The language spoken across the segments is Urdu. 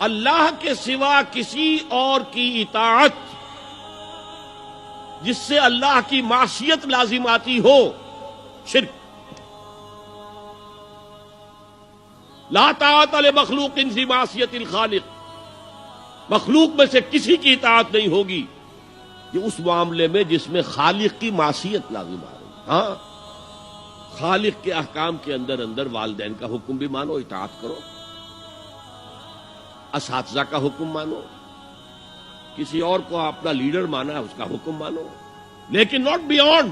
اللہ کے سوا کسی اور کی اطاعت جس سے اللہ کی معصیت لازم آتی ہو، شرک۔ لا طاعت لمخلوق فی معصیت الخالق، مخلوق میں سے کسی کی اطاعت نہیں ہوگی یہ اس معاملے میں جس میں خالق کی معصیت لازم آ رہی۔ ہاں، خالق کے احکام کے اندر والدین کا حکم بھی مانو، اطاعت کرو، اساتذہ کا حکم مانو، کسی اور کو اپنا لیڈر مانا ہے اس کا حکم مانو، لیکن ناٹ بیونڈ۔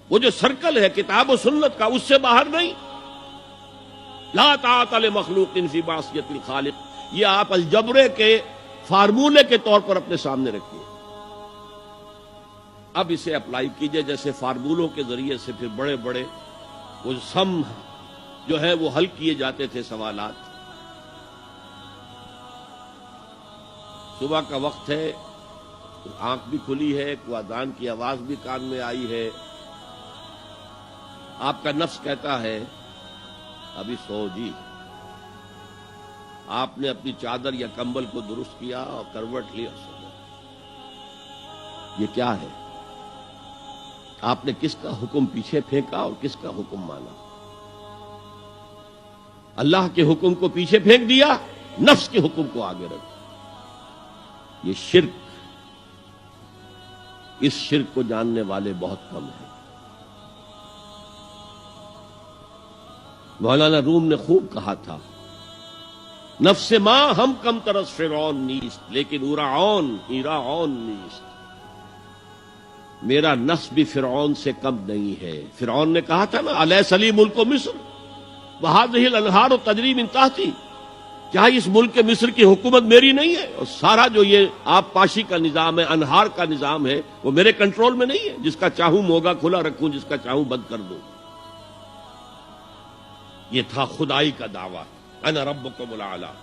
وہ جو سرکل ہے کتاب و سنت کا اس سے باہر نہیں۔ لا طاعت لمخلوق فی معصیت الخالق، یہ آپ الجبرے کے فارمولے کے طور پر اپنے سامنے رکھیے۔ اب اسے اپلائی کیجئے، جیسے فارمولوں کے ذریعے سے پھر بڑے بڑے وہ سم جو ہے وہ حل کیے جاتے تھے سوالات۔ صبح کا وقت ہے، آنکھ بھی کھلی ہے، کوئی اذان کی آواز بھی کان میں آئی ہے، آپ کا نفس کہتا ہے ابھی سو جی۔ آپ نے اپنی چادر یا کمبل کو درست کیا اور کروٹ لیا، سو گئے۔ یہ کیا ہے؟ آپ نے کس کا حکم پیچھے پھینکا اور کس کا حکم مانا؟ اللہ کے حکم کو پیچھے پھینک دیا، نفس کے حکم کو آگے رکھا۔ یہ شرک، اس شرک کو جاننے والے بہت کم ہیں۔ مولانا روم نے خوب کہا تھا، نفس ما ہم کم ترس فرعون نیست لیکن ایراعون نیست۔ میرا نفس بھی فرعون سے کم نہیں ہے۔ فرعون نے کہا تھا نا، الیس لی ملک مصر وہذہ الانہار تجری من تحتی، کیا اس ملک مصر کی حکومت میری نہیں ہے؟ اور سارا جو یہ آب پاشی کا نظام ہے، انہار کا نظام ہے، وہ میرے کنٹرول میں نہیں ہے؟ جس کا چاہوں موگا کھلا رکھوں، جس کا چاہوں بند کر دوں۔ یہ تھا خدائی کا دعویٰ، انا ربکم الاعلی۔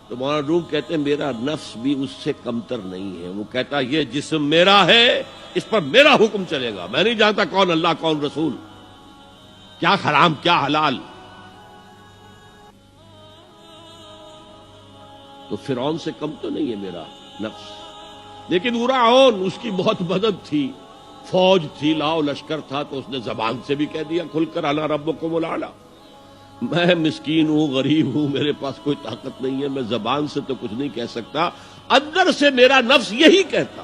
تو مولانا روم کہتے ہیں میرا نفس بھی اس سے کمتر نہیں ہے۔ وہ کہتا یہ جسم میرا ہے، اس پر میرا حکم چلے گا، میں نہیں جانتا کون اللہ کون رسول، کیا حرام کیا حلال۔ تو فرعون سے کم تو نہیں ہے میرا نفس، لیکن ایراعون اس کی بہت مدد تھی، فوج تھی، لاؤ لشکر تھا، تو اس نے زبان سے بھی کہہ دیا کھل کر انا ربکم الاعلی۔ میں مسکین ہوں، غریب ہوں، میرے پاس کوئی طاقت نہیں ہے، میں زبان سے تو کچھ نہیں کہہ سکتا، اندر سے میرا نفس یہی کہتا۔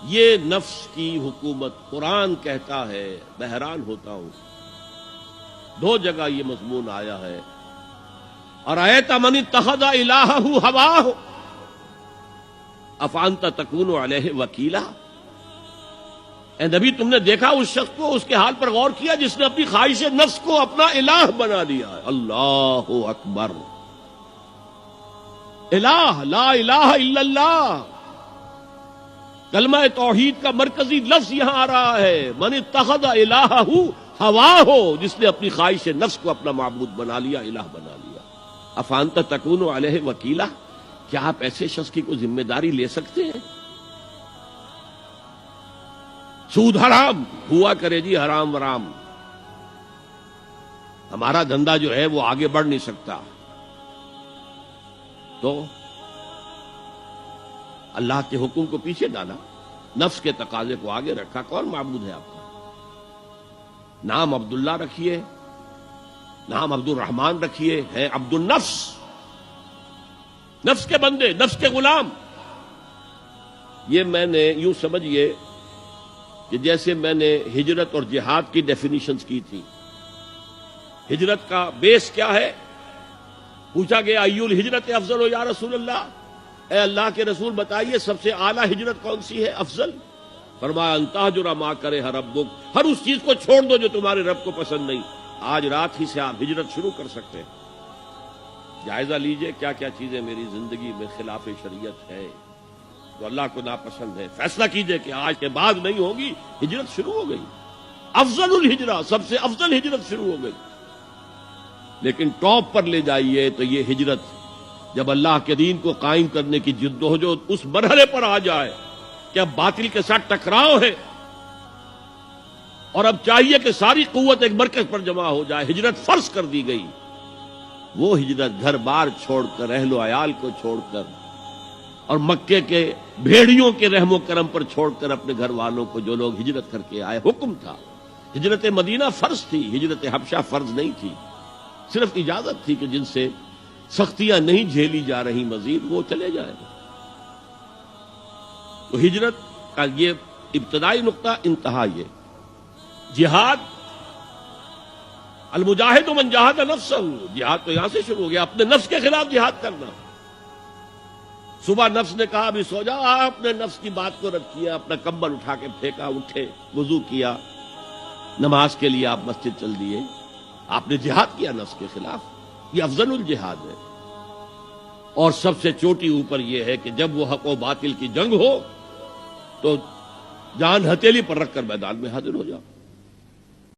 یہ نفس کی حکومت قرآن کہتا ہے، میں حیران ہوتا ہوں، دو جگہ یہ مضمون آیا ہے، ارأیت من اتخذ الہہ ہواہ افانت تکون علیہ وکیلا۔ اے نبی، تم نے دیکھا اس شخص کو، اس کے حال پر غور کیا جس نے اپنی خواہش نفس کو اپنا الہ بنا لیا ہے۔ اللہ اکبر، الہ، لا الہ الا اللہ، کلمہ توحید کا مرکزی لفظ یہاں آ رہا ہے، من اتخذ الہہ ہواہ، جس نے اپنی خواہش نفس کو اپنا معبود بنا لیا، الہ بنا لیا۔ افانت تکون علیہ وکیلا، کیا آپ ایسے شخص کی کوئی ذمہ داری لے سکتے ہیں؟ سود حرام ہوا کرے جی، حرام ورام، ہمارا دھندا جو ہے وہ آگے بڑھ نہیں سکتا، تو اللہ کے حکم کو پیچھے ڈالا، نفس کے تقاضے کو آگے رکھا۔ کون معبود ہے آپ کا؟ نام عبداللہ رکھیے، نام عبد الرحمن رکھیے، ہے عبد النفس، نفس کے بندے، نفس کے غلام۔ یہ میں نے یوں سمجھیے کہ جیسے میں نے ہجرت اور جہاد کی ڈیفینیشنز کی تھی۔ ہجرت کا بیس کیا ہے؟ پوچھا گیا ایو الہجرت افضل یا رسول اللہ، اے اللہ کے رسول بتائیے سب سے اعلیٰ ہجرت کون سی ہے، افضل؟ فرمایا ان تہجر ما کرہ ربک، ہر اس چیز کو چھوڑ دو جو تمہارے رب کو پسند نہیں۔ آج رات ہی سے آپ ہجرت شروع کر سکتے ہیں۔ جائزہ لیجئے کیا کیا چیزیں میری زندگی میں خلاف شریعت ہے، تو اللہ کو ناپسند ہے، فیصلہ کیجئے کہ آج کے بعد نہیں ہوگی، ہجرت شروع ہو گئی، افضل الہجرہ، سب سے افضل ہجرت شروع ہو گئی۔ لیکن ٹاپ پر لے جائیے تو یہ ہجرت جب اللہ کے دین کو قائم کرنے کی جدوجہد اس مرحلے پر آ جائے کہ اب باطل کے ساتھ ٹکراؤ ہے اور اب چاہیے کہ ساری قوت ایک مرکز پر جمع ہو جائے، ہجرت فرض کر دی گئی، وہ ہجرت گھر بار چھوڑ کر، اہل و عیال کو چھوڑ کر، اور مکے کے بھیڑیوں کے رحم و کرم پر چھوڑ کر اپنے گھر والوں کو جو لوگ ہجرت کر کے آئے، حکم تھا۔ ہجرت مدینہ فرض تھی، ہجرت حبشہ فرض نہیں تھی، صرف اجازت تھی کہ جن سے سختیاں نہیں جھیلی جا رہی مزید وہ چلے جائیں۔ تو ہجرت کا یہ ابتدائی نقطہ، انتہا یہ جہاد، المجاہد من جاہد نفسہ، جہاد تو یہاں سے شروع ہو گیا، اپنے نفس کے خلاف جہاد کرنا۔ صبح نفس نے کہا ابھی سو جاؤ، آپ نے نفس کی بات کو رد کیا، اپنا کمبل اٹھا کے پھینکا، اٹھے، وضو کیا، نماز کے لیے آپ مسجد چل دیے، آپ نے جہاد کیا نفس کے خلاف۔ یہ افضل الجہاد ہے، اور سب سے چوٹی اوپر یہ ہے کہ جب وہ حق و باطل کی جنگ ہو تو جان ہتھیلی پر رکھ کر میدان میں حاضر ہو جاؤ۔